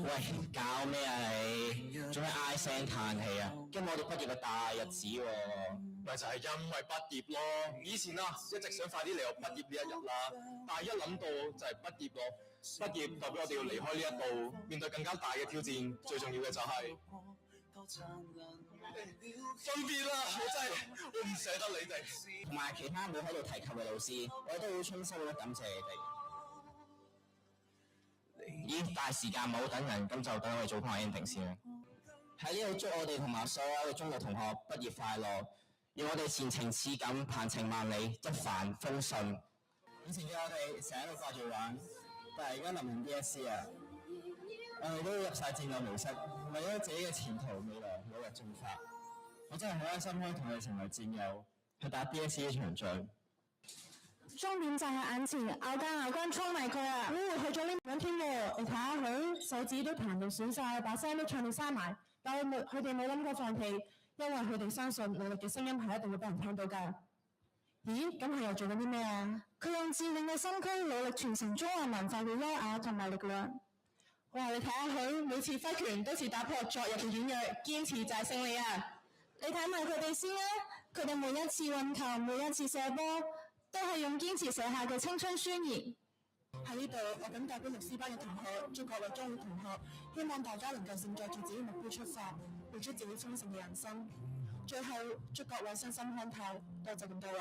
喂，搞咩啊你？做咩唉聲嘆氣啊？今日我哋畢業嘅大日子喎。咪就係因為畢業咯。以前啊，一直想快啲嚟我畢業呢一日啦，但係一諗到就係畢業咯。畢業代表我哋要離開呢一度，面對更加大嘅挑戰。最重要嘅就係分別啦，我唔捨得你哋，同埋其他冇喺度提及嘅老師，我哋都好衷心咁感謝你哋。咦，但係時間冇等人，咁就等我哋做翻 ending 先啦。喺呢度祝我哋同埋所有嘅中六同學畢業快樂，願我哋前程似錦，鵬程萬里，一帆風順。以前嘅我哋成日都掛住玩，但係而家臨近 DSE 啊，我哋都入晒戰鬥模式，為咗自己嘅前途未來努力進發。我真係好開心可以同你成為戰友，去打 DSE 呢場仗。終點就喺眼前，咬緊衝埋佢啊！去咗呢兩天喎，你睇下佢手指都彈到損晒，把聲都唱到沙埋，但係佢哋冇諗過放棄，因為佢哋相信努力嘅聲音係一定會俾人聽到㗎。咦？咁佢又做緊啲咩啊？佢用佔領嘅身軀努力傳承中華文化嘅優雅同埋力量。哇！你睇下佢每次揮拳都似打破昨日嘅軟弱，堅持就係勝利啊！你睇埋佢哋先啊！佢哋每一次運球，每一次射波，都係用堅持寫下嘅青春宣言。喺呢度，我謹代表六 C 班嘅同學，祝各位中六同學，希望大家能夠盛載住自己目標出發，活出自己豐盛嘅人生。最後，祝各位身心康泰，多謝咁多位。